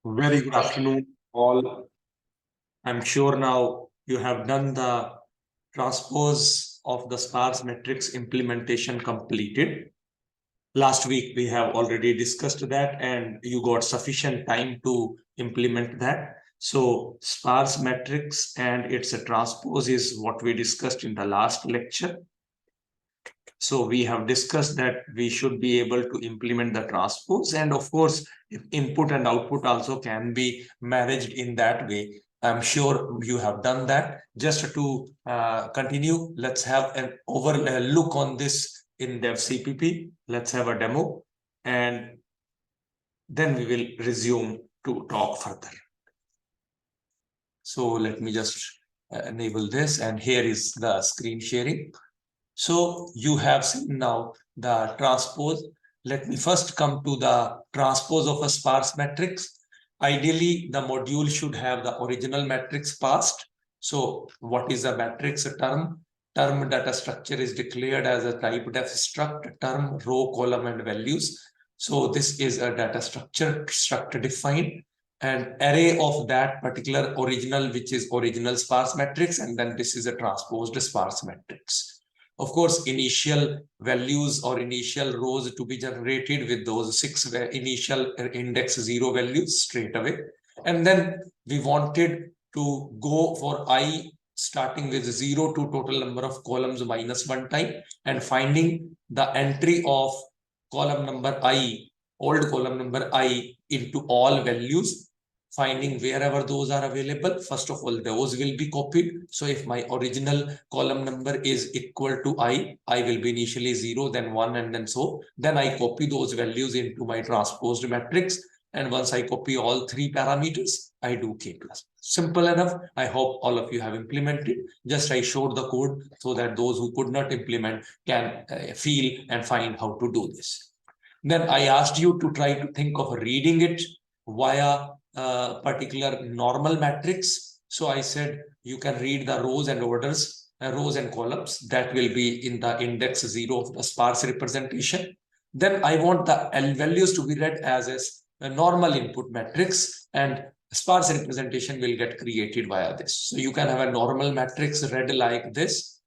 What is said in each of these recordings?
Very good afternoon, all. I'm sure now you have done the transpose of the sparse matrix implementation completed. Last week, we have already discussed that, and you got sufficient time to implement that. So, sparse matrix and its transpose is what we discussed in the last lecture. So we have discussed that we should be able to implement the transpose, and of course, input and output also can be managed in that way. I'm sure you have done that. Just to continue, let's have an look on this in Dev CPP. Let's have a demo, and then we will resume to talk further. So let me just enable this, and here is the screen sharing. So you have seen now the transpose. Let me first come to the transpose of a sparse matrix. Ideally, the module should have the original matrix passed. So what is a matrix term? Term data structure is declared as a type def struct, term, row, column, and values. So this is a data structure defined. An array of that particular original, which is original sparse matrix, and then this is a transposed sparse matrix. Of course, initial values or initial rows to be generated with those 6 initial index 0 values straight away. And then we wanted to go for I starting with 0 to total number of columns minus 1 time, and finding the entry of column number I, old column number I, into all values, finding wherever those are available. First of all, those will be copied. So if my original column number is equal to I will be initially 0, then 1, and then so. Then I copy those values into my transposed matrix. And once I copy all 3 parameters, I do K plus. Simple enough. I hope all of you have implemented. Just I showed the code so that those who could not implement can feel and find how to do this. Then I asked you to try to think of reading it via particular normal matrix. So I said you can read the rows and orders, rows and columns that will be in the index 0 of the sparse representation. Then I want the L values to be read as a normal input matrix, and sparse representation will get created via this. So you can have a normal matrix read like this.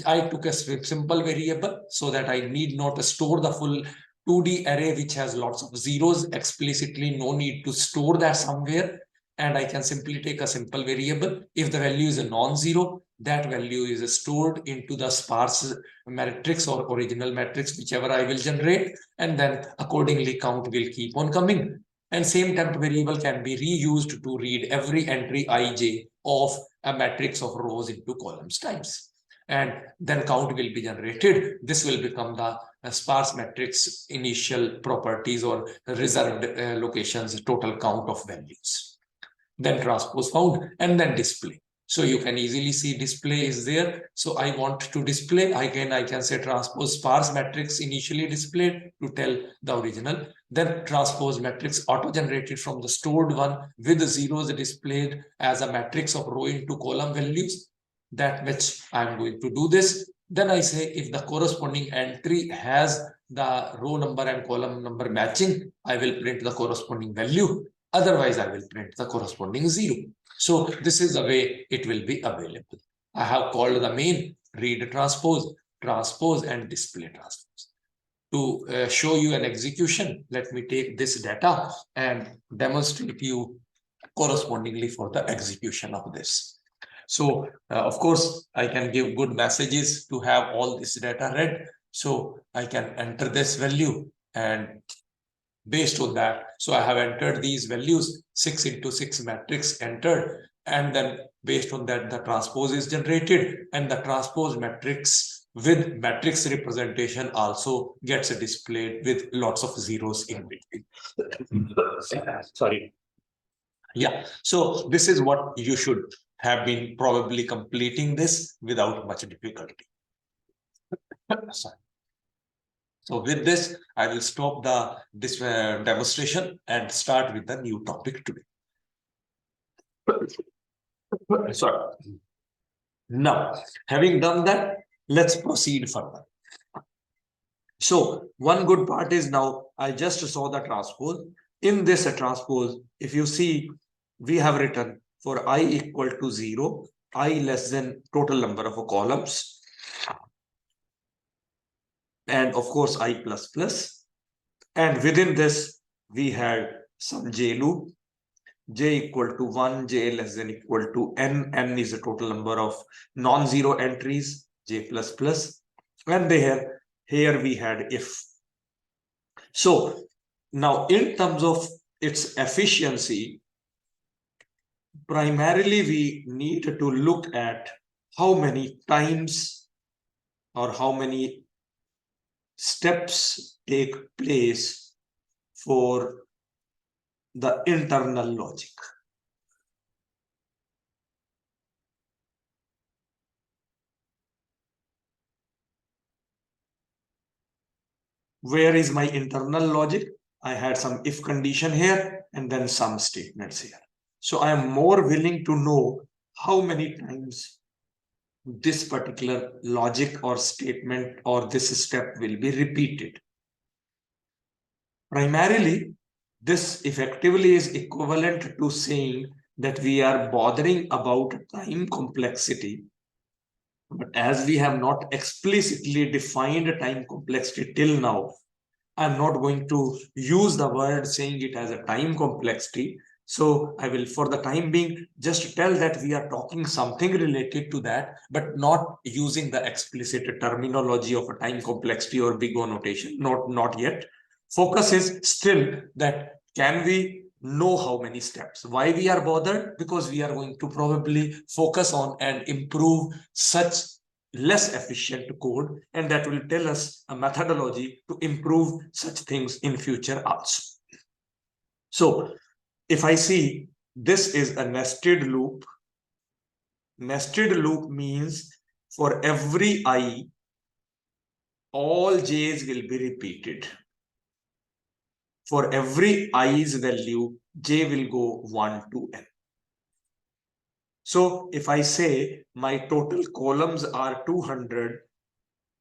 I took a simple variable so that I need not store the full 2D array which has lots of zeros explicitly. No need to store that somewhere, and I can simply take a simple variable. If the value is a non-zero, that value is stored into the sparse matrix or original matrix, whichever I will generate, and then accordingly count will keep on coming. And same temp variable can be reused to read every entry ij of a matrix of rows into columns times. And then count will be generated. This will become the sparse matrix initial properties or reserved locations total count of values. Then transpose found, and then display. So you can easily see display is there. So I want to display. I can say transpose sparse matrix initially displayed to tell the original. Then transpose matrix auto-generated from the stored one with the zeros displayed as a matrix of row into column values. That which I'm going to do this. Then I say if the corresponding entry has the row number and column number matching, I will print the corresponding value. Otherwise, I will print the corresponding 0. So this is the way it will be available. I have called the main read transpose, transpose, and display transpose. To show you an execution, let me take this data and demonstrate you correspondingly for the execution of this. So, of course, I can give good messages to have all this data read. So I can enter this value, and based on that, so I have entered these values, 6 into 6 matrix entered, and then based on that, the transpose is generated, and the transpose matrix with matrix representation also gets displayed with lots of zeros in between. Sorry. Yeah, so this is what you should have been probably completing this without much difficulty. So with this, I will stop this demonstration and start with the new topic today. Sorry. Now, having done that, let's proceed further. So one good part is now I just saw the transpose. in this transpose, if you see, we have written for I equal to 0, I less than total number of columns, and of course I plus plus. And within this, we had some j loop, j equal to 1, j less than equal to n, n is the total number of non-zero entries, j plus plus. And here we had if. So now in terms of its efficiency, primarily we need to look at how many times or how many steps take place for the internal logic. Where is my internal logic? I had some if condition here and then some statements here. So I am more willing to know how many times this particular logic or statement or this step will be repeated. Primarily, this effectively is equivalent to saying that we are bothering about time complexity. But as we have not explicitly defined time complexity till now, I'm not going to use the word saying it as a time complexity. So I will, for the time being, just tell that we are talking something related to that, but not using the explicit terminology of a time complexity or big O notation. Not yet. Focus is still that can we know how many steps? Why we are bothered? Because we are going to probably focus on and improve such less efficient code, and that will tell us a methodology to improve such things in future also. So if I see this is a nested loop means for every I, all j's will be repeated. For every i's value, j will go 1 to n. So if I say my total columns are 200,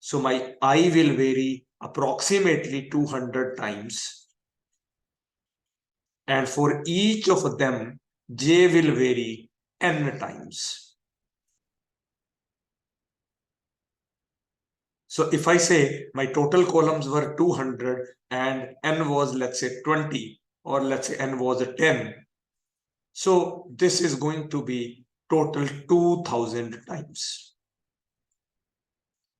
so my I will vary approximately 200 times. And for each of them, j will vary n times. So if I say my total columns were 200 and n was, let's say, 20, or let's say n was 10. So this is going to be total 2000 times.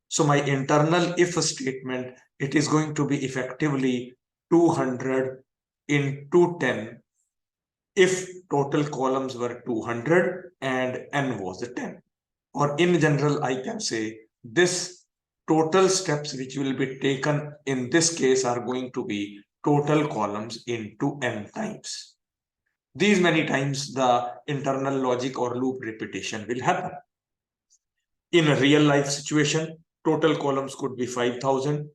So my internal if statement, it is going to be effectively 200 into 10 if total columns were 200 and n was 10. Or in general, I can say this total steps which will be taken in this case are going to be total columns into n times. These many times the internal logic or loop repetition will happen. In a real life situation, total columns could be 5,000,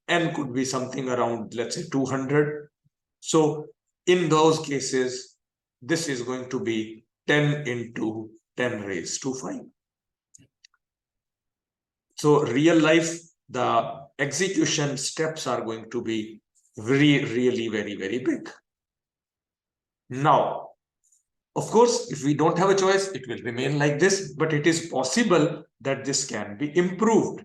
n could be something around, let's say, 200. So in those cases, this is going to be 10 into 10 raised to 5. So real life, the execution steps are going to be really very, very big. Now, of course, if we don't have a choice, it will remain like this, but it is possible that this can be improved.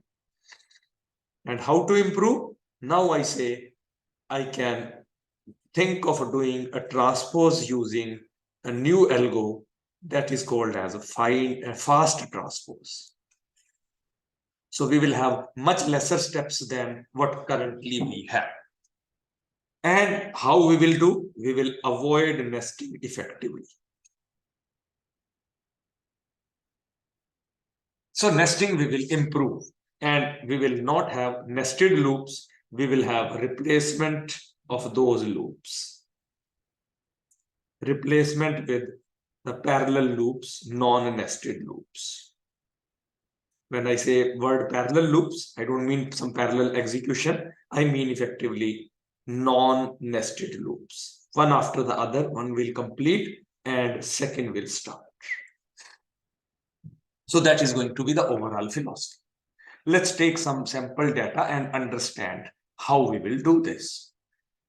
And how to improve? Now I say I can think of doing a transpose using a new algo that is called as a fast transpose. So we will have much lesser steps than what currently we have. And how we will do? We will avoid nesting effectively. So nesting we will improve, and we will not have nested loops. We will have replacement of those loops. Replacement with the parallel loops, non-nested loops. When I say word parallel loops, I don't mean some parallel execution. I mean effectively non-nested loops. One after the other, one will complete and second will start. So that is going to be the overall philosophy. Let's take some sample data and understand how we will do this.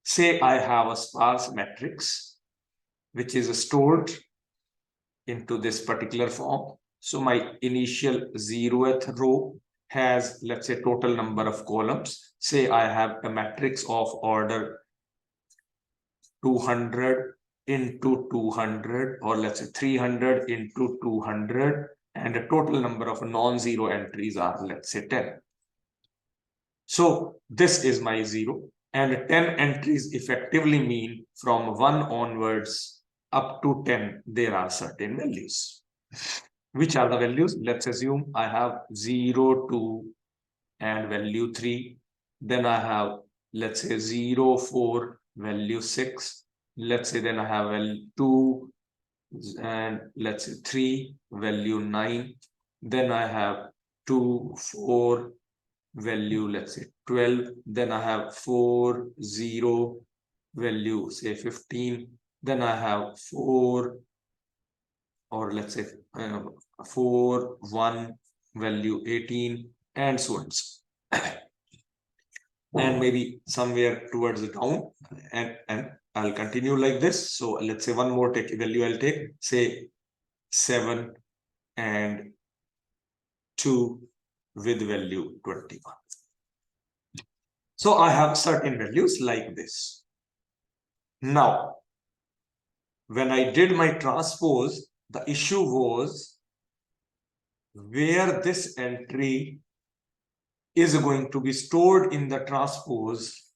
Say I have a sparse matrix which is stored into this particular form. So my initial 0th row has, let's say, total number of columns. Say I have a matrix of order 200 into 200, or let's say 300 into 200, and the total number of non-zero entries are, let's say, 10. So this is my 0, and 10 entries effectively mean from 1 onwards up to 10 there are certain values. Which are the values? Let's assume I have 0, 2 and value 3. Then I have, let's say, 0, 4, value 6. Let's say then I have value 2 and let's say 3, value 9. Then I have 2, 4, value, let's say 12. Then I have 4, 0, value, say 15. Then I have 4, or let's say 4, 1, value 18, and so on. And maybe somewhere towards the down, and I'll continue like this. So let's say one more value I'll take, say 7 and 2 with value 21. So I have certain values like this. Now, when I did my transpose, the issue was where this entry is going to be stored in the transpose.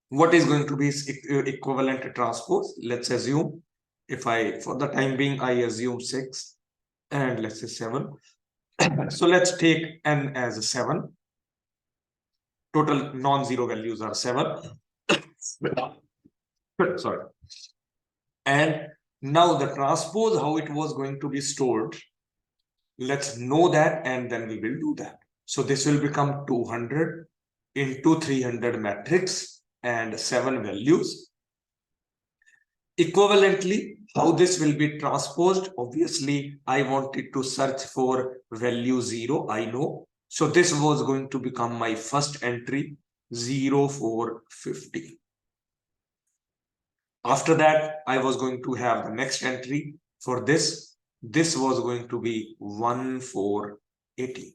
What is going to be equivalent to transpose? Let's assume, if I, for the time being, I assume 6 and let's say 7. So let's take n as a 7. Total non-zero values are 7. Sorry. And now the transpose, how it was going to be stored, let's know that, and then we will do that. So this will become 200 into 300 matrix and 7 values. Equivalently, how this will be transposed? Obviously, I wanted to search for value 0, I know. So this was going to become my first entry, 0, 4, 50. After that, I was going to have the next entry for this. This was going to be 1, 4, 80.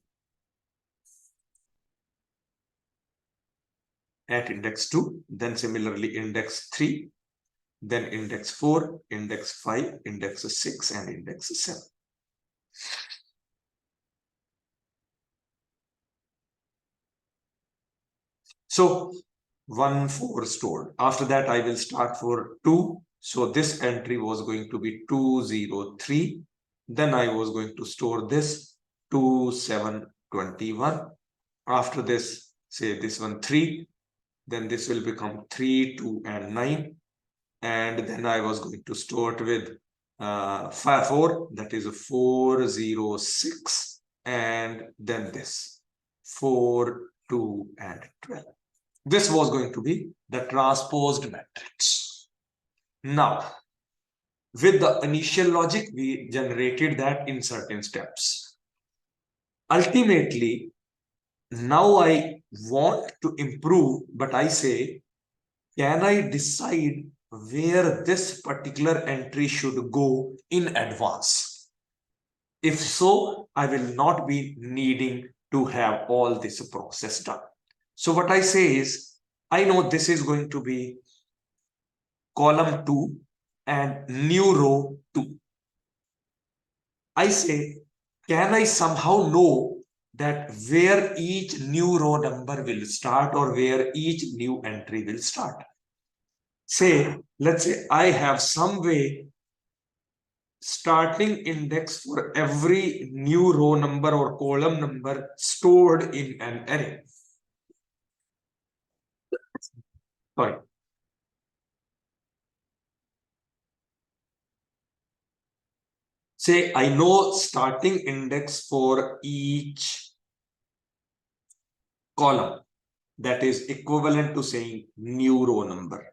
At index 2, then similarly index 3, then index 4, index 5, index 6, and index 7. So 1, 4 stored. After that, I will start for 2. So this entry was going to be 2, 0, 3. Then I was going to store this 2, 7, 21. After this, say this one 3. Then this will become 3, 2, and 9. And then I was going to store it with 4, that is a 4, 0, 6. And then this 4, 2, and 12. This was going to be the transposed matrix. Now, with the initial logic, we generated that in certain steps. Ultimately, now I want to improve, but I say, can I decide where this particular entry should go in advance? If so, I will not be needing to have all this process done. So what I say is, I know this is going to be column 2 and new row 2. I say, can I somehow know that where each new row number will start or where each new entry will start? Say, let's say I have some way starting index for every new row number or column number stored in an array. Sorry. Say I know starting index for each column, that is equivalent to saying new row number.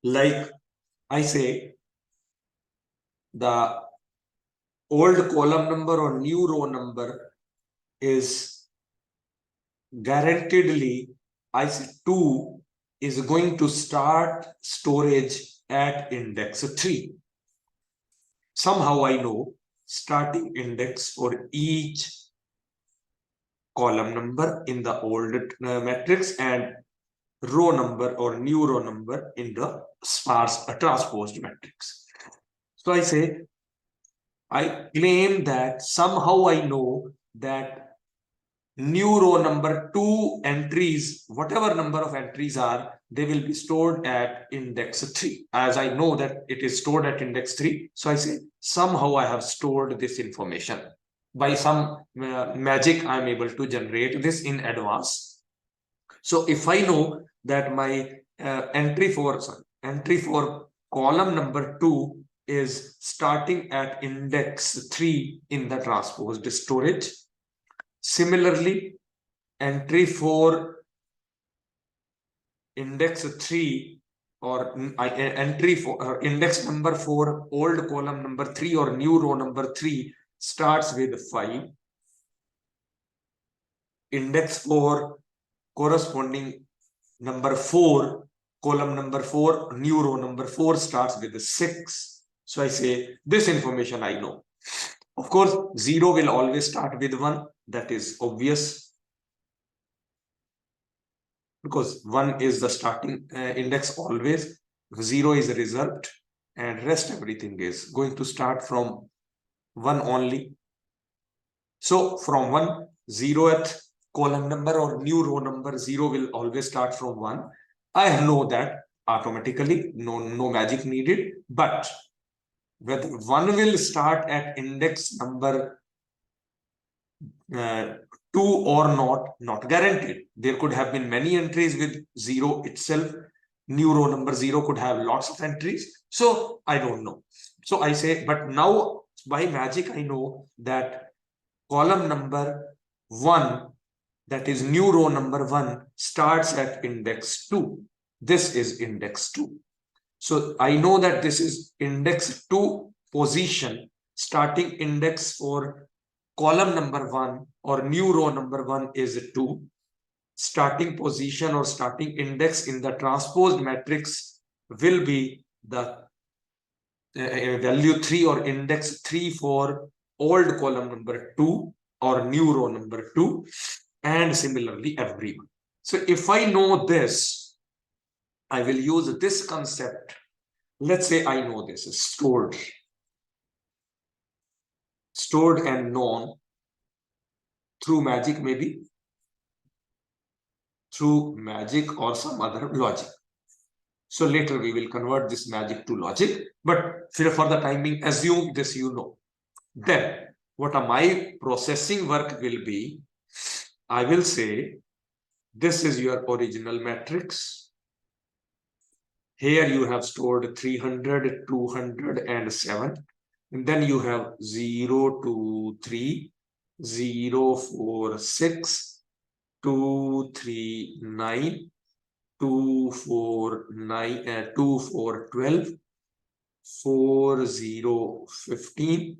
Like I say, the old column number or new row number is guaranteedly I say 2 is going to start storage at index 3. Somehow I know starting index for each column number in the old matrix and row number or new row number in the sparse transposed matrix. So I say, I claim that somehow I know that new row number 2 entries, whatever number of entries are, they will be stored at index 3. As I know that it is stored at index 3, so I say somehow I have stored this information. By some magic, I am able to generate this in advance. So if I know that my entry for column number 2 is starting at index 3 in the transposed storage. Similarly, entry for index 3 or entry for index number 4, old column number 3 or new row number 3 starts with 5. Index for corresponding number 4, column number 4, new row number 4 starts with 6. So I say this information I know. Of course, 0 will always start with 1. That is obvious, because 1 is the starting index always, 0 is a result, and rest everything is going to start from 1 only. So from 1, 0th column number or new row number 0 will always start from 1. I know that automatically, no magic needed, but whether 1 will start at index number 2 or not guaranteed. There could have been many entries with 0 itself. New row number 0 could have lots of entries. So I don't know. So I say, but now by magic, I know that column number 1, that is new row number 1, starts at index 2. This is index 2. So I know that this is index 2 position, starting index for column number 1 or new row number 1 is 2. Starting position or starting index in the transposed matrix will be the value 3 or index 3 for old column number 2 or new row number 2, and similarly everyone. So if I know this, I will use this concept. Let's say I know this is stored and known through magic, maybe through magic or some other logic. So later we will convert this magic to logic, but for the time being, assume this you know. Then what my processing work will be, I will say this is your original matrix. Here you have stored 300, 200 and 7. And then you have 0, 2, 3, 0, 4, 6, 2, 3, 9, 2, 4, 9, 2, 4, 12, 4, 0, 15,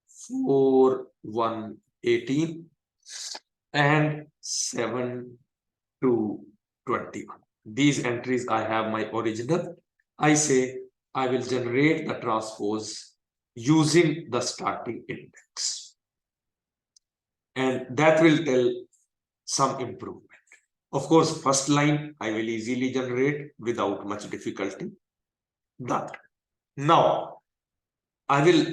4, 1, 18, and 7, 2, 21. These entries I have my original. I say I will generate the transpose using the starting index. And that will tell some improvement. Of course, first line I will easily generate without much difficulty. That. Now, I will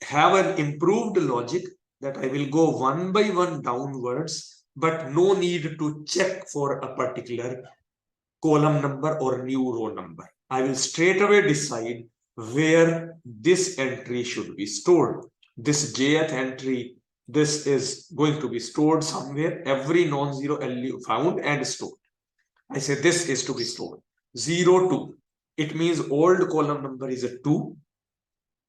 have an improved logic that I will go one by one downwards, but no need to check for a particular column number or new row number. I will straight away decide where this entry should be stored. This jth entry, this is going to be stored somewhere. Every non-zero LU found and stored. I say this is to be stored. 0, 2. It means old column number is a 2.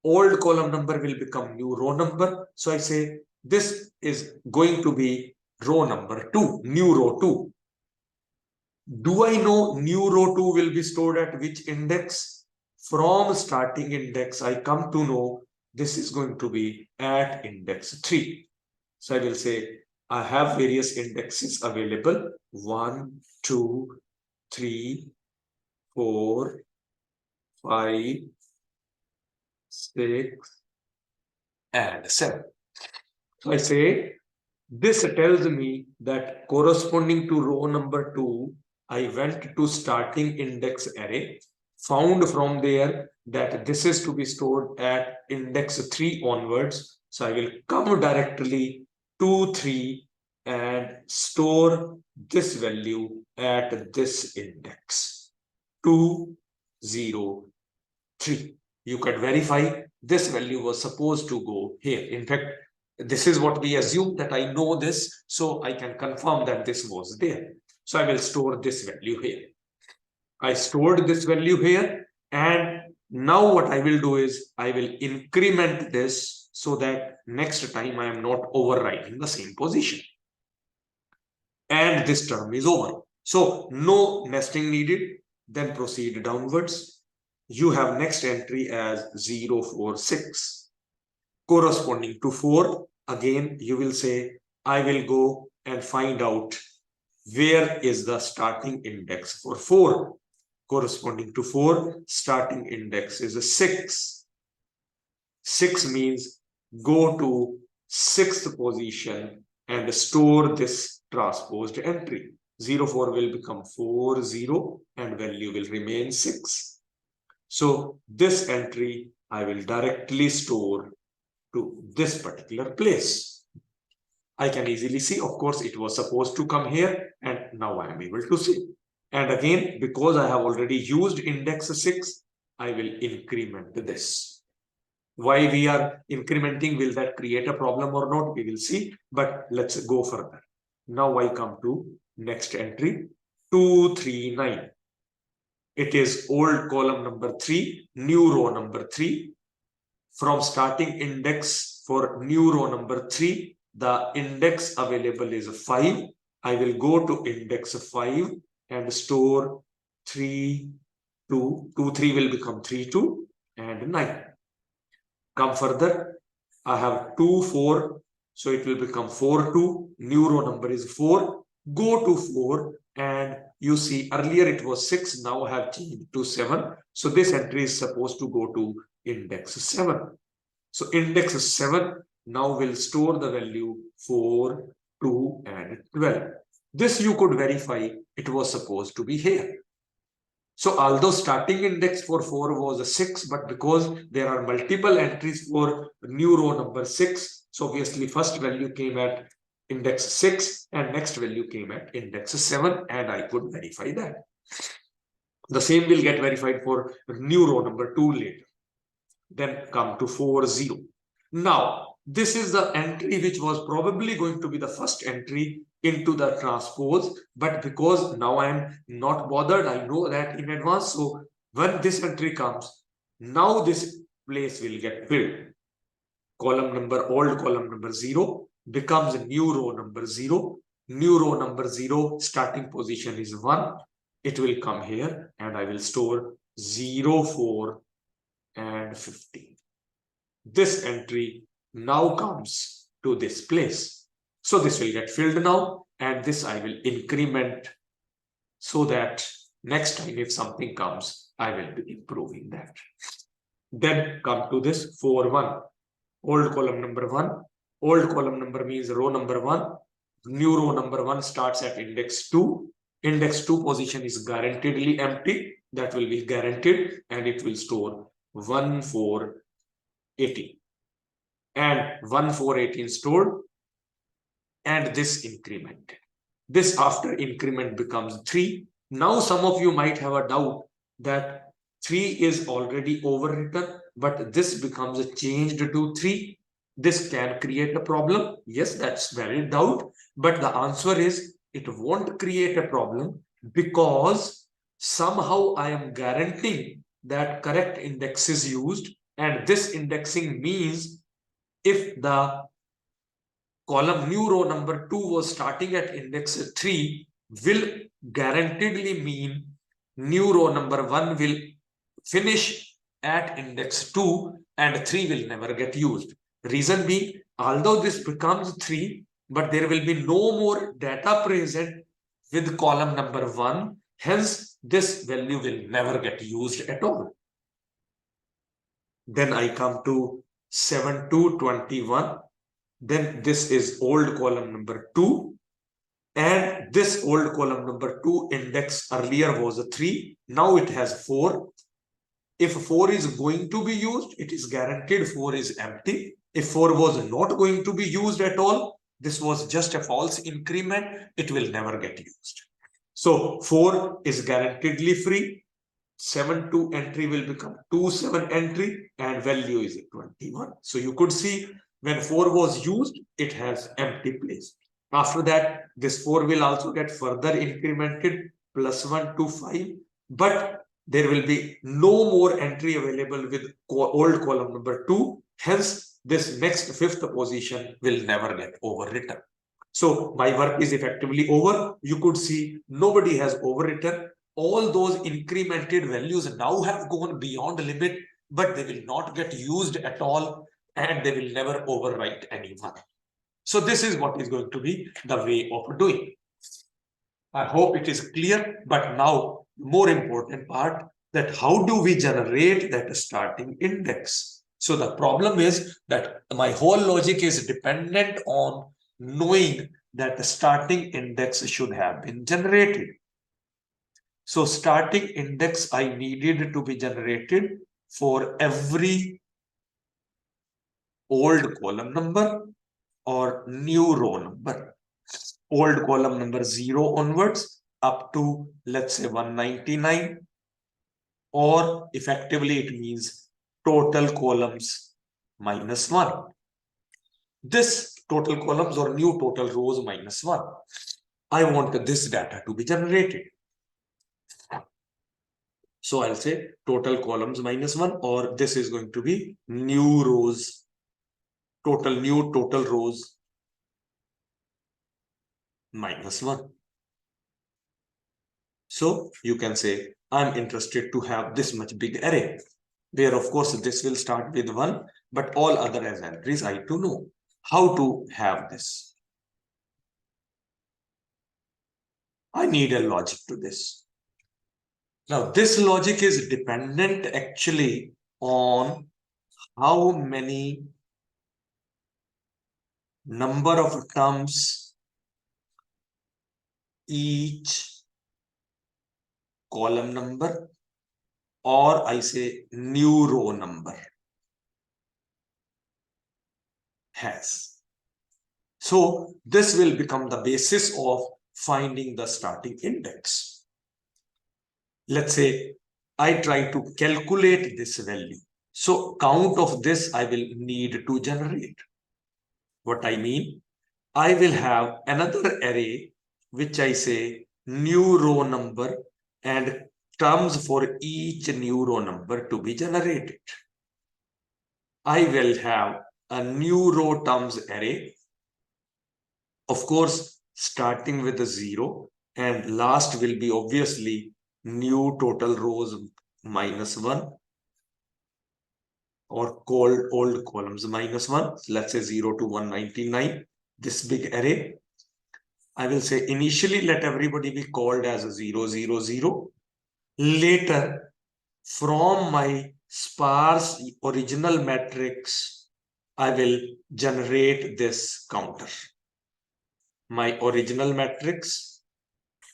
Old column number will become new row number. So I say this is going to be row number 2, new row 2. Do I know new row 2 will be stored at which index? From starting index, I come to know this is going to be at index 3. So I will say I have various indexes available. 1, 2, 3, 4, 5, 6, and 7. So I say this tells me that corresponding to row number 2, I went to starting index array, found from there that this is to be stored at index 3 onwards. So I will come directly to 3 and store this value at this index 2, 0, 3. You can verify this value was supposed to go here. In fact, this is what we assume, that I know this, so I can confirm that this was there. So I will store this value here. I stored this value here, and now what I will do is I will increment this so that next time I am not overwriting the same position. And this term is over. So no nesting needed. Then proceed downwards. You have next entry as 046 corresponding to 4. Again, you will say, I will go and find out where is the starting index for 4. Corresponding to 4, starting index is a 6. 6 means go to 6th position and store this transposed entry. 04 will become 40 and value will remain 6. So this entry I will directly store to this particular place. I can easily see, of course, it was supposed to come here, and now I am able to see. And again, because I have already used index 6, I will increment this. Why we are incrementing, will that create a problem or not? We will see, but let's go further. Now I come to next entry, 239. It is old column number 3, new row number 3. From starting index for new row number 3, the index available is 5. I will go to index 5 and store 3, 2, 2, 3 will become 3, 2 and 9. Come further, I have 2, 4, so it will become 4, 2, new row number is 4. Go to 4 and you see earlier it was 6, now I have changed to 7. So this entry is supposed to go to index 7. So index 7 now will store the value 4, 2 and 12. This you could verify, it was supposed to be here. So although starting index for 4 was a 6, but because there are multiple entries for new row number 6, so obviously first value came at index 6 and next value came at index 7, and I could verify that. The same will get verified for new row number 2 later. Then come to 40. Now, this is the entry which was probably going to be the first entry into the transpose, but because now I am not bothered, I know that in advance. So when this entry comes, now this place will get filled. Column number, old column number 0 becomes new row number 0. New row number 0, starting position is 1. It will come here and I will store 0, 4 and 15. This entry now comes to this place. So this will get filled now, and this I will increment so that next time if something comes, I will be improving that. Then come to this 4, 1. Old column number 1. Old column number means row number 1. New row number 1 starts at index 2. Index 2 position is guaranteedly empty. That will be guaranteed, and it will store 1, 4, 18. And 1, 4, 18 stored, and this incremented. This after increment becomes 3. Now some of you might have a doubt that 3 is already overwritten, but this becomes changed to 3. This can create a problem. Yes, that's valid doubt, but the answer is it won't create a problem because somehow I am guaranteeing that correct index is used, and this indexing means if the column new row number 2 was starting at index 3, will guaranteedly mean new row number 1 will finish at index 2 and 3 will never get used. Reason being, although this becomes 3, but there will be no more data present with column number 1. Hence, this value will never get used at all. Then I come to 7 to 21. Then this is old column number 2. And this old column number 2 index earlier was a 3. Now it has 4. If 4 is going to be used, it is guaranteed 4 is empty. If 4 was not going to be used at all, this was just a false increment, it will never get used. So 4 is guaranteedly free. 7 2 entry will become 2 7 entry and value is 21. So you could see when 4 was used, it has empty place. After that, this 4 will also get further incremented plus 1 to 5. But there will be no more entry available with old column number 2. Hence, this next 5th position will never get overwritten. So my work is effectively over. You could see nobody has overwritten. All those incremented values now have gone beyond the limit, but they will not get used at all, and they will never overwrite anyone. So this is what is going to be the way of doing. I hope it is clear, but now more important part, that how do we generate that starting index? So the problem is that my whole logic is dependent on knowing that the starting index should have been generated. So starting index I needed to be generated for every old column number or new row number. Old column number 0 onwards up to, let's say, 199, or effectively it means total columns minus 1. This total columns or new total rows minus 1. I want this data to be generated. So I'll say total columns minus 1, or this is going to be new rows, new total rows minus 1. So you can say, I'm interested to have this much big array, where of course this will start with 1, but all other as entries I to know. How to have this? I need a logic to this. Now, this logic is dependent actually on how many number of terms each column number, or I say new row number, has. So this will become the basis of finding the starting index. Let's say I try to calculate this value. So count of this I will need to generate. What I mean, I will have another array which I say new row number and terms for each new row number to be generated. I will have a new row terms array, of course, starting with a 0, and last will be obviously new total rows minus 1, or called old columns minus 1. Let's say 0 to 199, this big array. I will say initially let everybody be called as a 0, 0, 0. Later, from my sparse original matrix, I will generate this counter. My original matrix,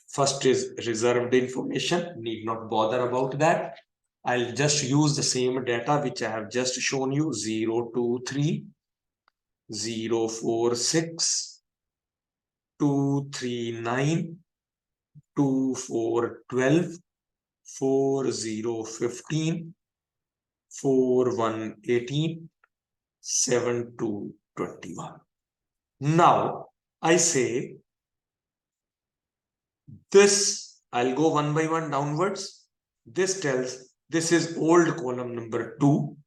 first is reserved information, need not bother about that. I'll just use the same data which I have just shown you, 0, 2, 3, 0, 4, 6, 2, 3, 9, 2, 4, 12, 4, 0, 15, 4, 1, 18, 7, 2, 21. Now, I say this, I'll go one by one downwards. This tells this is old column number 2.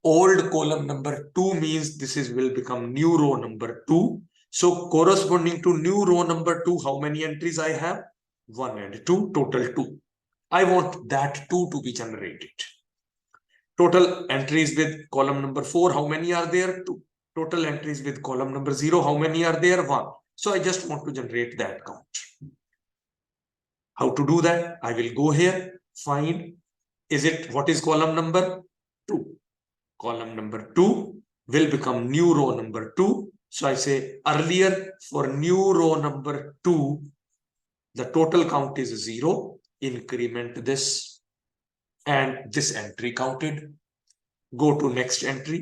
Old column number 2 means this is will become new row number 2. So corresponding to new row number 2, how many entries I have? 1 and 2, total 2. I want that 2 to be generated. Total entries with column number 4, how many are there? 2. total entries with column number 0. How many are there? 1. So I just want to generate that count. How to do that? I will go here, find, what is column number? 2. Column number 2 will become new row number 2. So I say earlier for new row number 2, the total count is 0. Increment this and this entry counted. Go to next entry.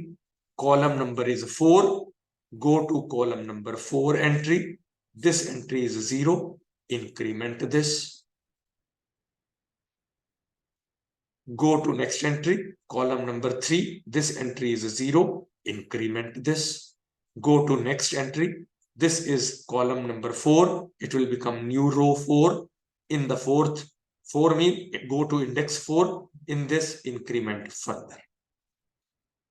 Column number is 4. Go to column number 4 entry. This entry is 0. Increment this. Go to next entry. Column number 3. This entry is 0. Increment this. Go to next entry. This is column number 4. It will become new row 4. In the fourth, 4 mean go to index 4. In this, increment further.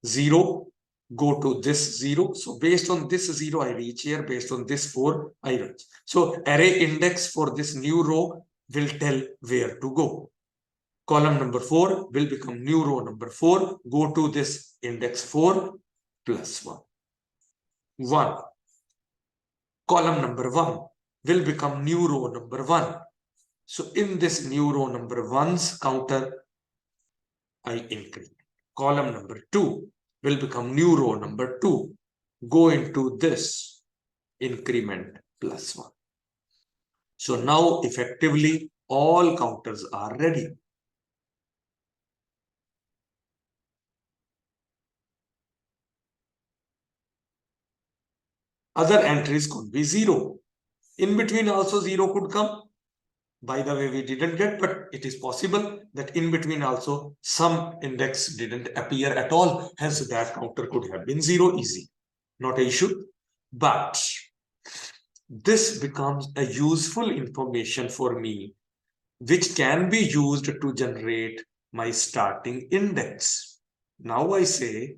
0, go to this 0. So based on this 0, I reach here. Based on this 4, I reach. So array index for this new row will tell where to go. Column number 4 will become new row number 4. Go to this index 4 plus 1. 1. Column number 1 will become new row number 1. So in this new row number 1's counter, I increment. Column number 2 will become new row number 2. Go into this, increment plus 1. So now effectively all counters are ready. Other entries could be 0. In between also 0 could come. By the way, we didn't get, but it is possible that in between also some index didn't appear at all. Hence that counter could have been 0 easy. Not an issue. But this becomes a useful information for me, which can be used to generate my starting index. Now I say,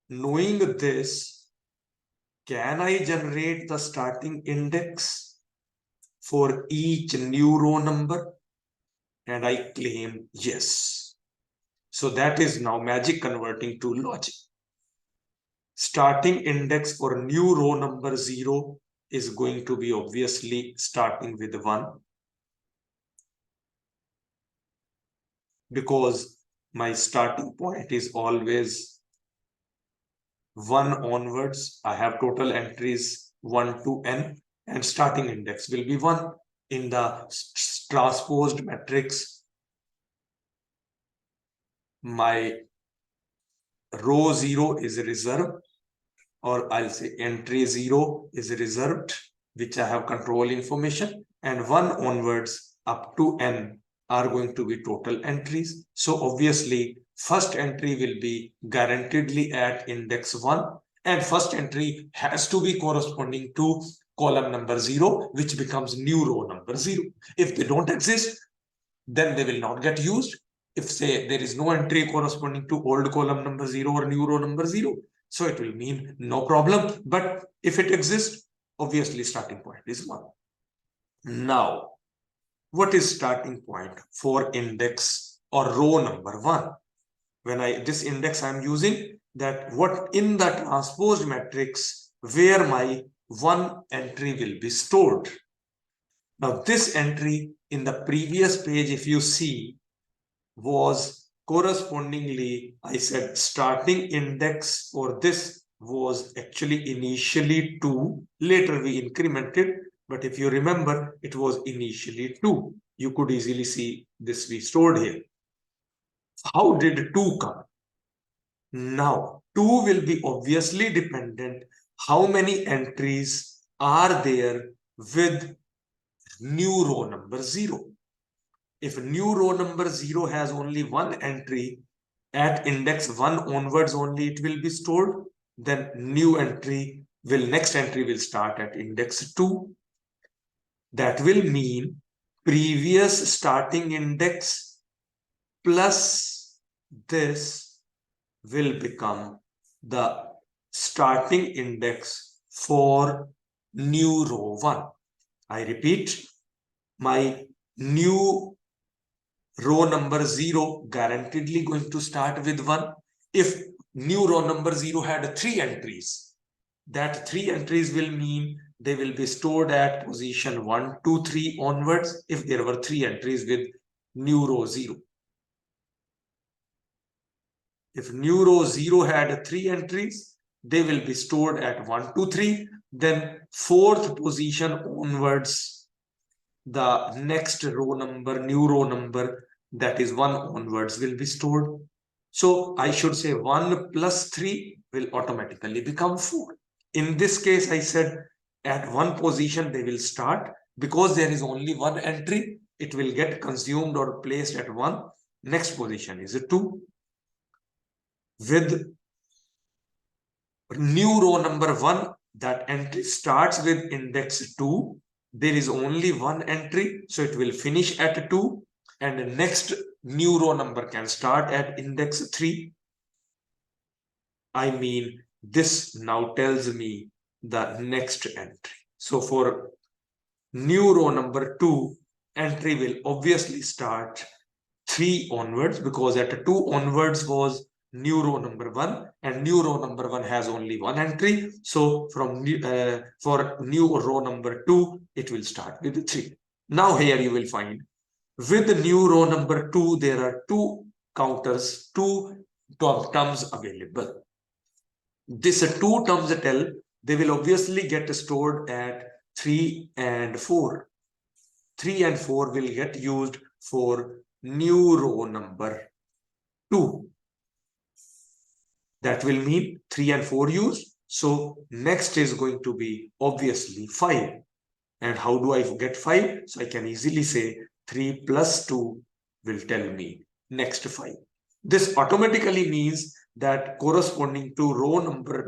knowing this, can I generate the starting index for each new row number? And I claim yes. So that is now magic converting to logic. Starting index for new row number 0 is going to be obviously starting with 1. Because my starting point is always 1 onwards. I have total entries 1 to n, and starting index will be 1. In the transposed matrix, my row 0 is reserved, or I'll say entry 0 is reserved, which I have control information, and 1 onwards up to n are going to be total entries. So obviously first entry will be guaranteedly at index 1, and first entry has to be corresponding to column number 0, which becomes new row number 0. If they don't exist, then they will not get used. If say there is no entry corresponding to old column number 0 or new row number 0, so it will mean no problem. But if it exists, obviously starting point is 1. Now, what is starting point for index or row number 1? When this index I'm using, that what in the transposed matrix where my 1 entry will be stored. Now this entry in the previous page, if you see, was correspondingly, I said starting index for this was actually initially 2. Later we incremented, but if you remember, it was initially 2. You could easily see this we stored here. How did 2 come? Now, 2 will be obviously dependent how many entries are there with new row number 0. If new row number 0 has only 1 entry, at index 1 onwards only it will be stored, then next entry will start at index 2. That will mean previous starting index plus this will become the starting index for new row 1. I repeat, my new row number 0 guaranteedly going to start with 1. If new row number 0 had 3 entries, that 3 entries will mean they will be stored at position 1, 2, 3 onwards if there were 3 entries with new row 0. If new row 0 had 3 entries, they will be stored at 1, 2, 3. Then 4th position onwards, the next row number, new row number, that is 1 onwards, will be stored. So I should say 1 plus 3 will automatically become 4. In this case, I said at one position they will start. Because there is only one entry, it will get consumed or placed at 1. Next position is a 2. With new row number 1, that entry starts with index 2. There is only one entry, so it will finish at 2. And the next new row number can start at index 3. I mean, this now tells me the next entry. So for new row number 2, entry will obviously start 3 onwards, because at 2 onwards was new row number 1, and new row number 1 has only one entry. So from for new row number 2, it will start with 3. Now here you will find with the new row number 2, there are 2 counters, 2 terms available. This 2 terms tell they will obviously get stored at 3 and 4. 3 and 4 will get used for new row number 2. That will mean 3 and 4 used. So next is going to be obviously 5. And how do I get 5? So I can easily say 3 plus 2 will tell me next 5. This automatically means that corresponding to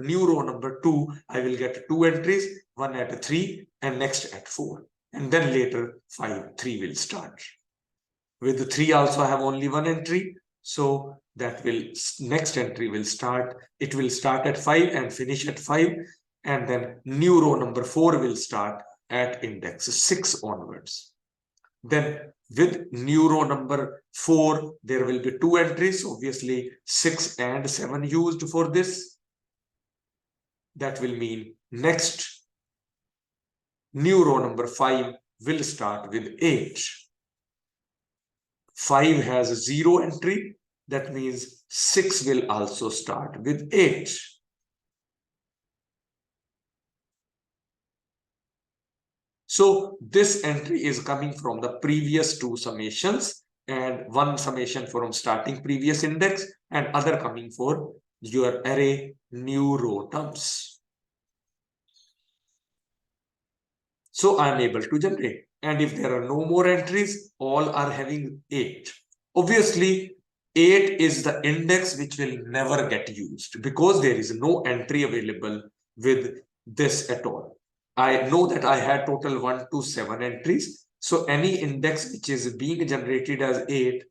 new row number 2, I will get 2 entries, one at 3 and next at 4. And then later 5, 3 will start. With the 3 also I have only one entry. So that will next entry will start. It will start at 5 and finish at 5. And then new row number 4 will start at index 6 onwards. Then with new row number 4, there will be 2 entries, obviously 6 and 7 used for this. That will mean next new row number 5 will start with 8. 5 has 0 entry, that means 6 will also start with 8. So this entry is coming from the previous 2 summations, and one summation from starting previous index and other coming for your array new row terms. So I am able to generate. And if there are no more entries, all are having 8. Obviously, 8 is the index which will never get used because there is no entry available with this at all. I know that I had total 1 to 7 entries. So any index which is being generated as 8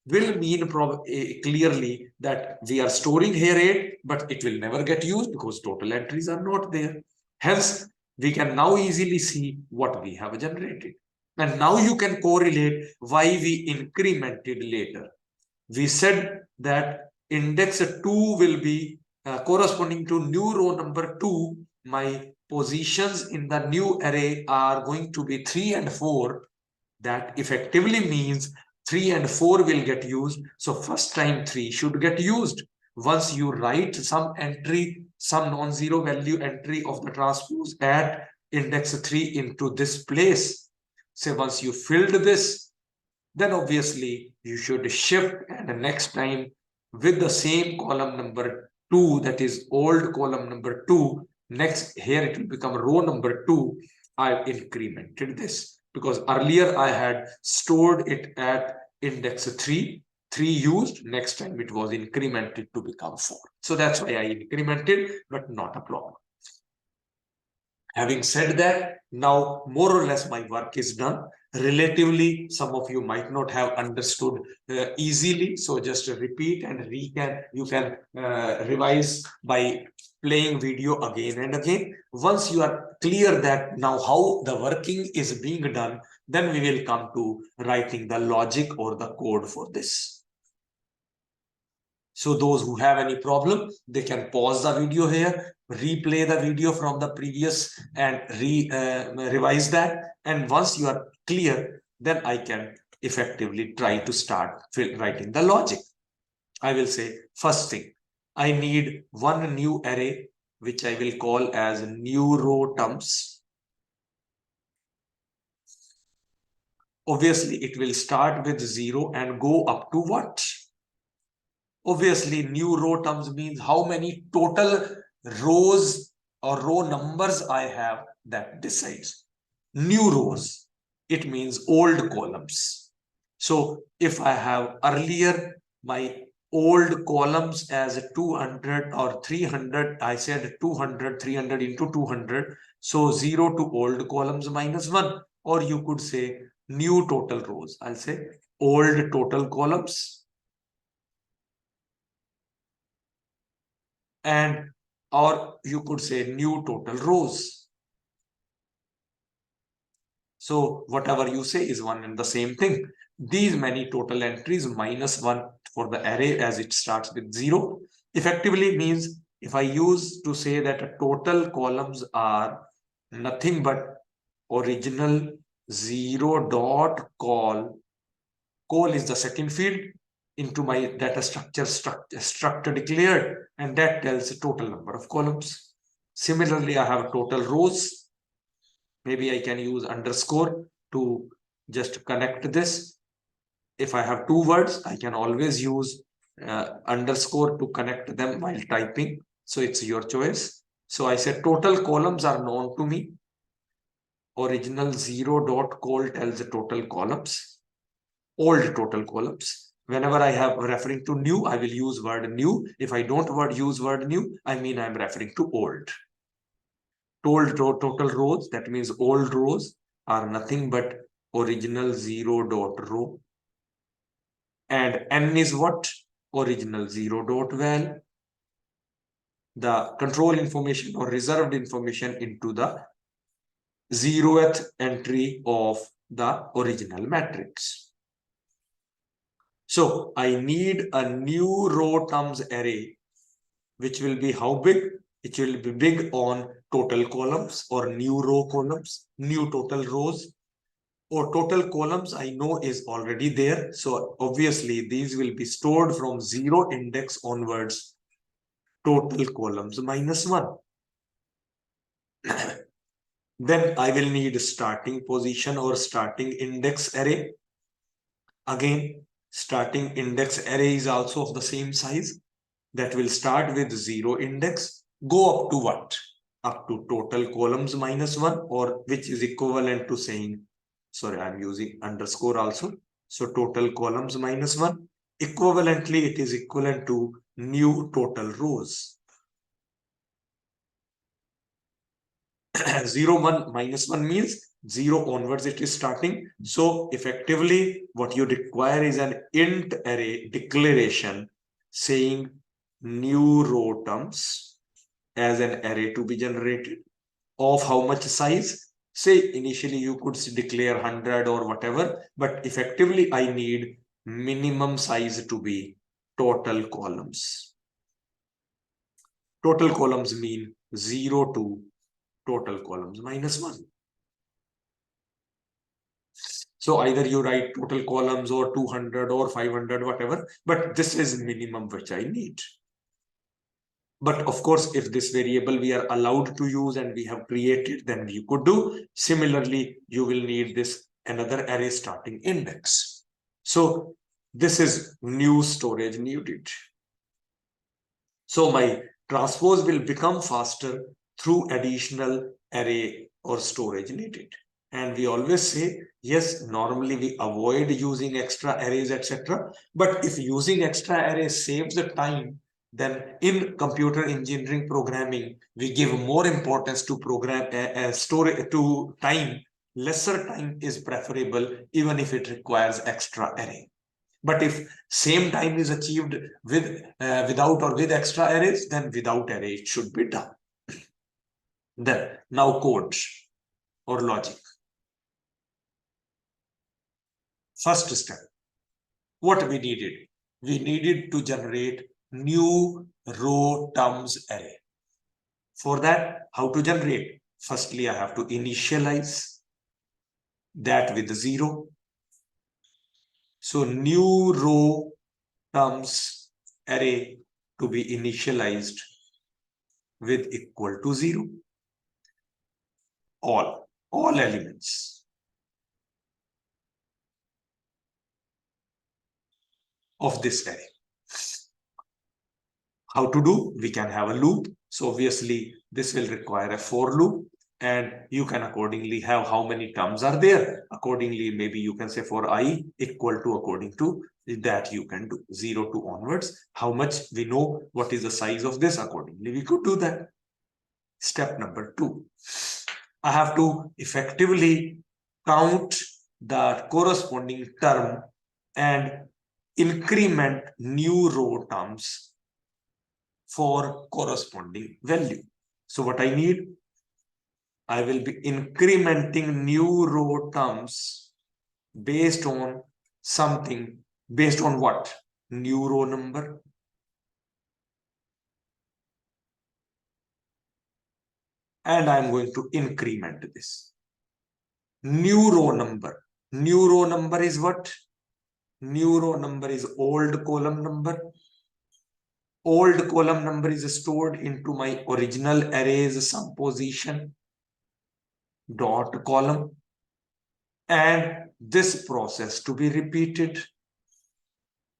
will mean clearly that we are storing here 8, but it will never get used because total entries are not there. Hence, we can now easily see what we have generated. And now you can correlate why we incremented later. We said that index 2 will be corresponding to new row number 2. My positions in the new array are going to be 3 and 4. That effectively means 3 and 4 will get used. So first time 3 should get used. Once you write some entry, some non-zero value entry of the transpose at index 3 into this place. So once you filled this, then obviously you should shift, and the next time with the same column number 2, that is old column number 2, next here it will become row number 2. I've incremented this because earlier I had stored it at index 3 used. Next time it was incremented to become 4. So that's why I incremented, but not a problem. Having said that, now more or less my work is done. Relatively, some of you might not have understood easily. So just repeat and recap. You can revise by playing video again and again. Once you are clear that now how the working is being done, then we will come to writing the logic or the code for this. So those who have any problem, they can pause the video here, replay the video from the previous and revise that. And once you are clear, then I can effectively try to start writing the logic. I will say first thing, I need one new array, which I will call as new row terms. Obviously, it will start with 0 and go up to what? Obviously, new row terms means how many total rows or row numbers I have, that decides. New rows, it means old columns. So if I have earlier my old columns as 200 or 300, I said 200, 300 into 200. So 0 to old columns minus 1. Or you could say new total rows. I'll say old total columns and or you could say new total rows. So whatever you say is one and the same thing. These many total entries minus 1 for the array as it starts with 0 effectively means if I use to say that total columns are nothing but original 0 dot call. Call is the second field into my data structure declared, and that tells the total number of columns. Similarly, I have total rows. Maybe I can use underscore to just connect this. If I have two words, I can always use underscore to connect them while typing. So it's your choice. So I said total columns are known to me. Original 0 dot call tells the total columns. Old total columns. Whenever I have referring to new, I will use word new. If I don't use word new, I mean I'm referring to old. Total rows, that means old rows are nothing but original 0 dot row. And n is what? Original 0 dot val. The control information or reserved information into the 0th entry of the original matrix. So I need a new row terms array, which will be how big? It will be big on total columns or new row columns, new total rows, or total columns I know is already there. So obviously these will be stored from 0 index onwards, total columns minus 1. Then I will need starting position or starting index array. Again, starting index array is also of the same size. That will start with 0 index, go up to what? Up to total columns minus 1, or which is equivalent to saying, sorry, I'm using underscore also. So total columns minus 1. Equivalently, it is equivalent to new total rows. 0, 1, minus 1 means 0 onwards it is starting. So effectively, what you require is an int array declaration saying new row terms as an array to be generated of how much size. Say initially you could declare 100 or whatever, but effectively I need minimum size to be total columns. Total columns mean 0 to total columns minus 1. So either you write total columns or 200 or 500, whatever, but this is minimum which I need. But of course, if this variable we are allowed to use and we have created, then you could do. Similarly, you will need this another array starting index. So this is new storage needed. So my transpose will become faster through additional array or storage needed. And we always say, yes, normally we avoid using extra arrays, etc. But if using extra arrays saves the time, then in computer engineering programming, we give more importance to storage to time. Lesser time is preferable, even if it requires extra array. But if same time is achieved with without or with extra arrays, then without array it should be done. Then now code or logic. First step, what we needed? We needed to generate new row terms array. For that, how to generate? Firstly, I have to initialize that with 0. So new row terms array to be initialized with equal to 0. All elements of this array. How to do? We can have a loop. So obviously this will require a for loop, and you can accordingly have how many terms are there. Accordingly, maybe you can say for I equal to, according to that you can do 0 to onwards. How much we know, what is the size of this, accordingly we could do that. Step number 2. I have to effectively count the corresponding term and increment new row terms for corresponding value. So what I need, I will be incrementing new row terms based on something, based on what? New row number. And I'm going to increment this. New row number. New row number is what? New row number is old column number. Old column number is stored into my original array's sum position dot column, and this process to be repeated.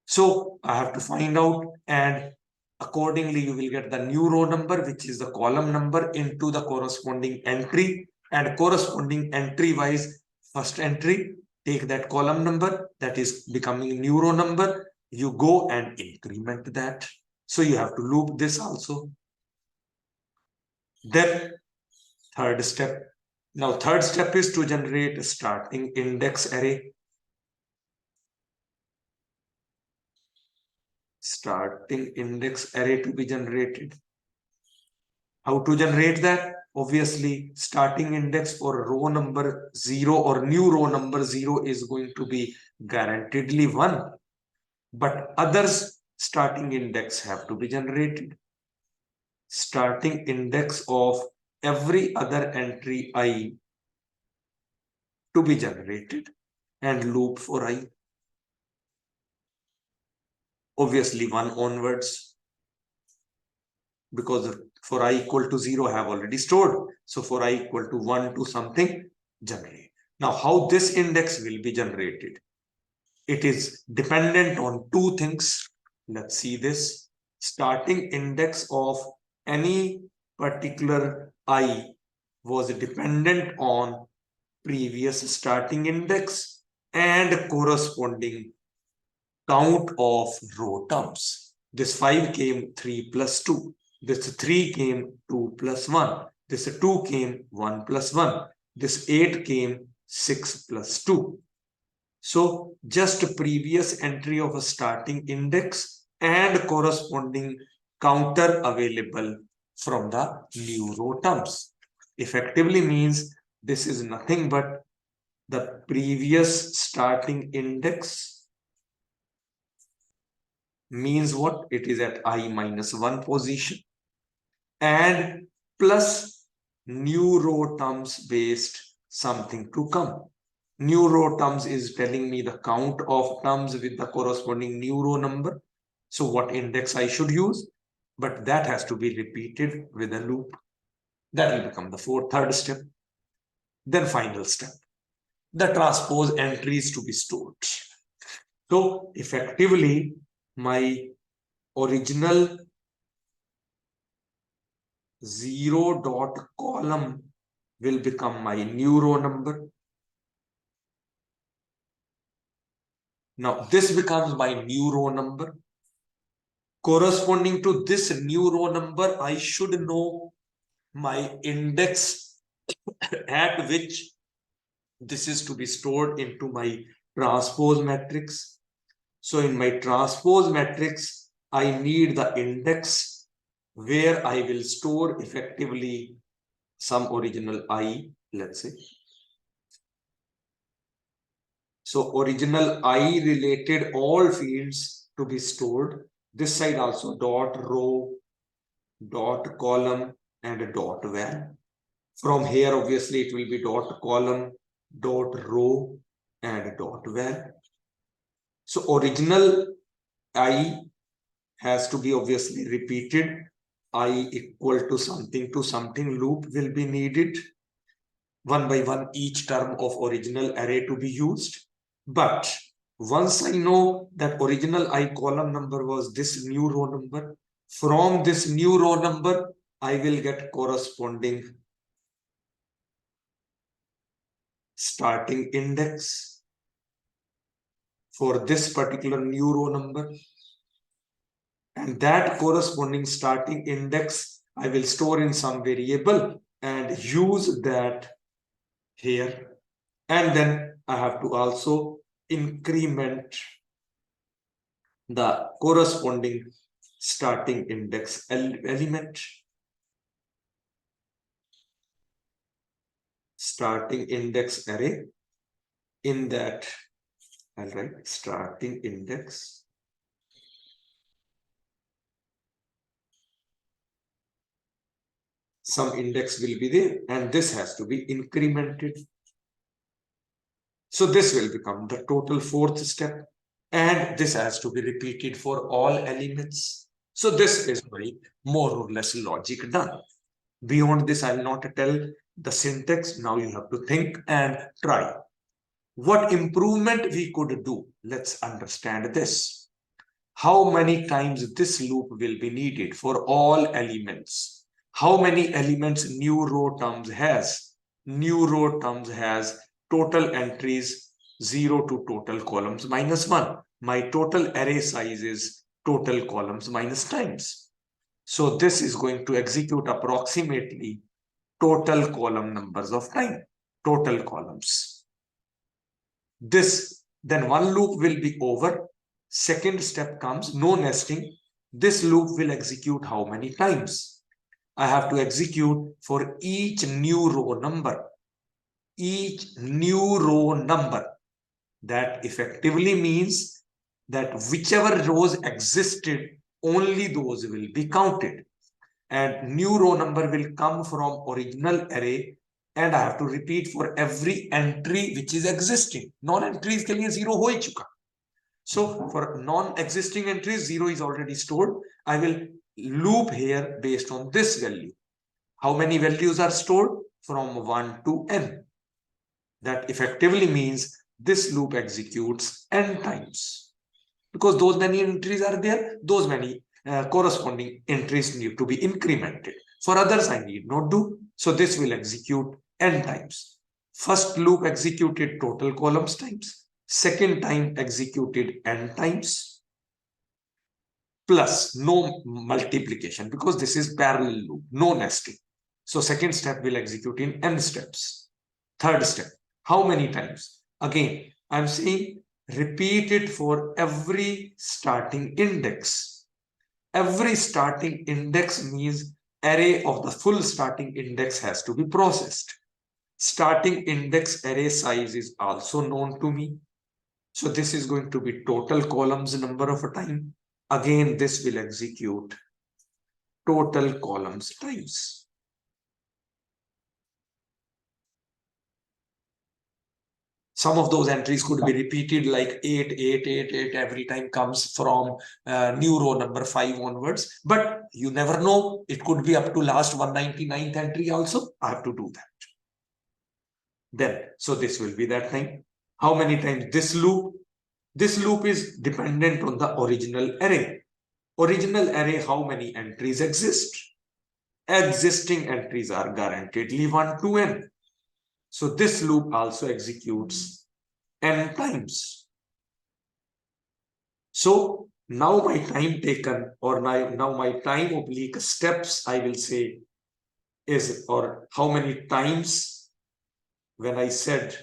So I have to find out, and accordingly you will get the new row number, which is the column number, into the corresponding entry, and corresponding entry wise, first entry, take that column number that is becoming new row number, you go and increment that. So you have to loop this also. Then third step. Now third step is to generate a starting index array. Starting index array to be generated. How to generate that? Obviously, starting index for row number 0 or new row number 0 is going to be guaranteedly 1. But others starting index have to be generated. Starting index of every other entry I to be generated, and loop for I. Obviously 1 onwards, because for I equal to 0 I have already stored. So for I equal to 1 to something, generate. Now how this index will be generated? It is dependent on two things. Let's see this. Starting index of any particular I was dependent on previous starting index and corresponding count of row terms. This 5 came 3 plus 2. This 3 came 2 plus 1. This 2 came 1 plus 1. This 8 came 6 plus 2. So just previous entry of a starting index and corresponding counter available from the new row terms. Effectively means this is nothing but the previous starting index means what? It is at I minus 1 position, and plus new row terms based something to come. New row terms is telling me the count of terms with the corresponding new row number. So what index I should use? But that has to be repeated with a loop. That will become the third step. Then final step. The transpose entries to be stored. So effectively, my original 0 dot column will become my new row number. Now this becomes my new row number. Corresponding to this new row number, I should know my index at which this is to be stored into my transpose matrix. So in my transpose matrix, I need the index where I will store effectively some original I, let's say. So original I related all fields to be stored. This side also dot row, dot column, and a dot var. From here, obviously, it will be dot column, dot row, and dot var. So original I has to be obviously repeated. I equal to something loop will be needed. One by one, each term of original array to be used. But once I know that original I column number was this new row number, from this new row number, I will get corresponding starting index for this particular new row number. And that corresponding starting index, I will store in some variable and use that here. And then I have to also increment the corresponding starting index element. Starting index array. In that, I'll write starting index. Some index will be there, and this has to be incremented. So this will become the total fourth step, and this has to be repeated for all elements. So this is very more or less logic done. Beyond this, I will not tell the syntax. Now you have to think and try. What improvement we could do? Let's understand this. How many times this loop will be needed for all elements? How many elements new row terms has? New row terms has total entries 0 to total columns -1. My total array size is total columns minus times. So this is going to execute approximately total column numbers of time, total columns. This, then one loop will be over. Second step comes, no nesting. This loop will execute how many times? I have to execute for each new row number. Each new row number. That effectively means that whichever rows existed, only those will be counted. And new row number will come from original array, and I have to repeat for every entry which is existing. Non-entries के लिए 0 हो ही चुका. So for non-existing entries, 0 is already stored. I will loop here based on this value. How many values are stored? From 1 to n. That effectively means this loop executes n times. Because those many entries are there, those many corresponding entries need to be incremented. For others, I need not do. So this will execute n times. First loop executed total columns times. Second time executed n times. Plus no multiplication, because this is parallel loop, no nesting. So second step will execute in n steps. Third step, how many times? Again, I'm saying repeat it for every starting index. Every starting index means array of the full starting index has to be processed. Starting index array size is also known to me. So this is going to be total columns number of a time. Again, this will execute total columns times. Some of those entries could be repeated like 8, 8, 8, 8 every time comes from new row number 5 onwards. But you never know. It could be up to last 199th entry also. I have to do that. Then, so this will be that time. How many times this loop? This loop is dependent on the original array. Original array, how many entries exist? Existing entries are guaranteedly 1 to n. So this loop also executes n times. So now my time taken, or now my time oblique steps, I will say, is, or how many times when I said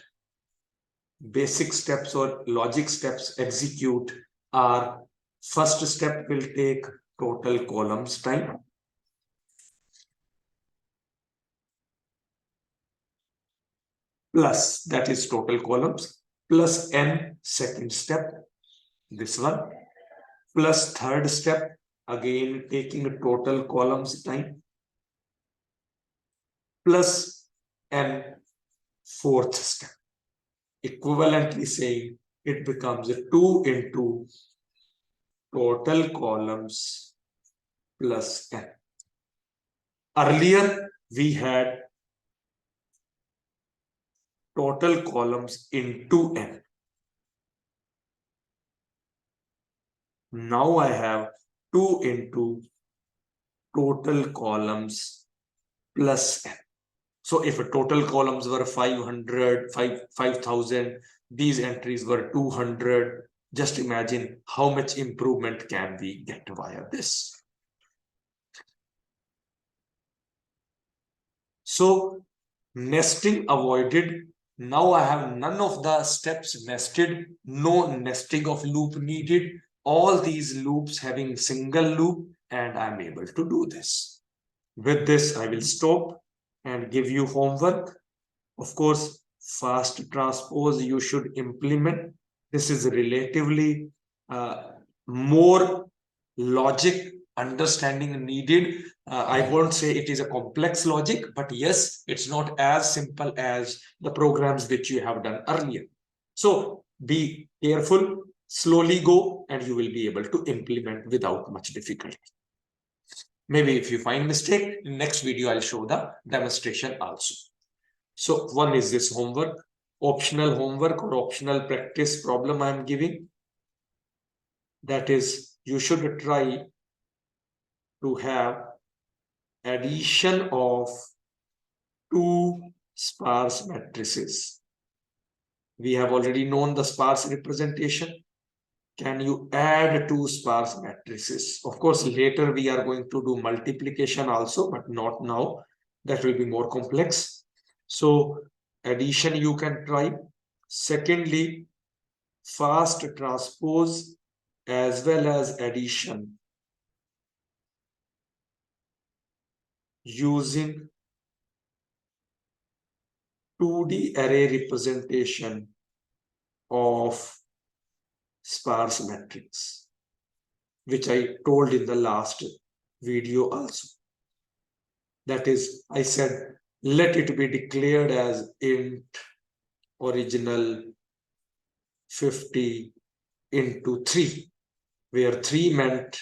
basic steps or logic steps execute are, first step will take total columns time. Plus, that is total columns, plus n second step, this one. plus third step, again taking total columns time, plus n fourth step. Equivalently saying it becomes a 2 into total columns plus n. Earlier, we had total columns into n. Now I have 2 into total columns plus n. So if total columns were 500, 5,000, these entries were 200, just imagine how much improvement can we get via this. So nesting avoided. Now I have none of the steps nested, no nesting of loop needed, all these loops having single loop, and I'm able to do this. With this, I will stop and give you homework. Of course, fast transpose you should implement. This is relatively more logic understanding needed. I won't say it is a complex logic, but yes, it's not as simple as the programs which you have done earlier. So be careful, slowly go, and you will be able to implement without much difficulty. Maybe if you find mistake, in next video I'll show the demonstration also. So one is this homework, optional homework or optional practice problem I'm giving. That is, you should try to have addition of two sparse matrices. We have already known the sparse representation. Can you add two sparse matrices? Of course, later we are going to do multiplication also, but not now. That will be more complex. So addition you can try. Secondly, fast transpose as well as addition using 2D array representation of sparse matrix, which I told in the last video also. That is, I said, let it be declared as int original 50 into 3, where 3 meant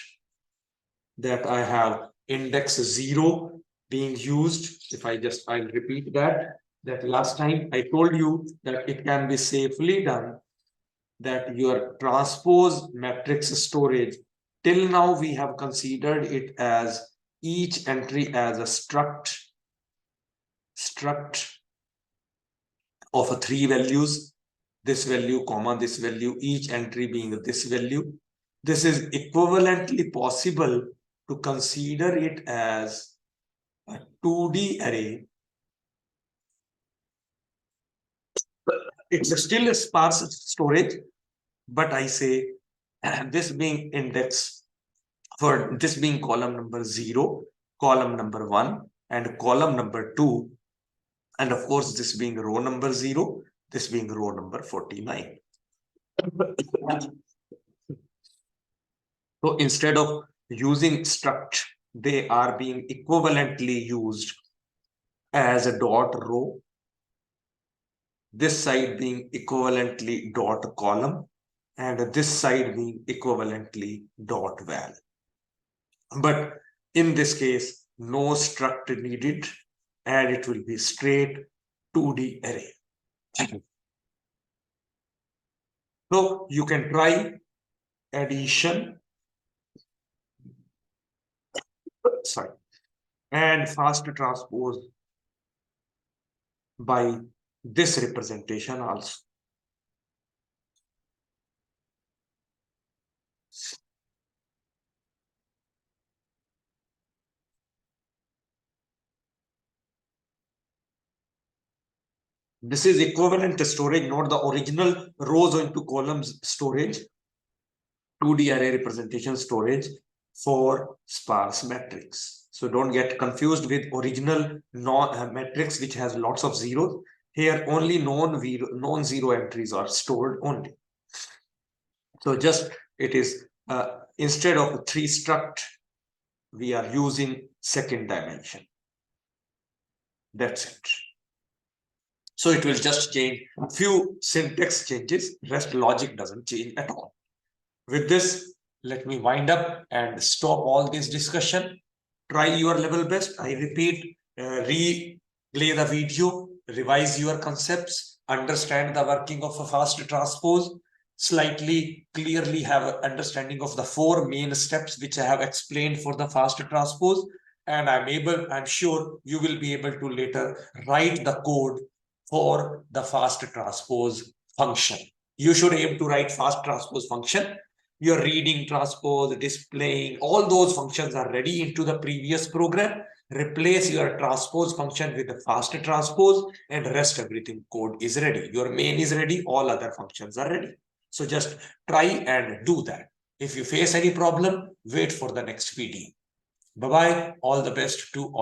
that I have index 0 being used. If I'll repeat that last time I told you that it can be safely done, that your transpose matrix storage, till now we have considered it as each entry as a struct of 3 values, this value, comma, this value, each entry being this value. This is equivalently possible to consider it as a 2D array. It's still a sparse storage, but I say this being index, for this being column number 0, column number 1, and column number 2, and of course this being row number 0, this being row number 49. So instead of using struct, they are being equivalently used as a dot row, this side being equivalently dot column, and this side being equivalently dot val. But in this case, no struct needed, and it will be straight 2D array. So you can try addition, and fast transpose by this representation also. This is equivalent storage, not the original rows into columns storage, 2D array representation storage for sparse matrix. So don't get confused with original matrix which has lots of zeros. Here only non-zero entries are stored only. So just it is instead of 3 struct, we are using second dimension. That's it. So it will just change few syntax changes, rest logic doesn't change at all. With this, let me wind up and stop all this discussion. Try your level best. I repeat, replay the video, revise your concepts, understand the working of a fast transpose, slightly clearly have an understanding of the 4 main steps which I have explained for the fast transpose. And I'm sure you will be able to later write the code for the fast transpose function. You should aim to write fast transpose function. Your reading, transpose, displaying, all those functions are ready into the previous program. Replace your transpose function with the fast transpose, and rest everything code is ready. Your main is ready, all other functions are ready. So just try and do that. If you face any problem, wait for the next video. Bye-bye. All the best to all.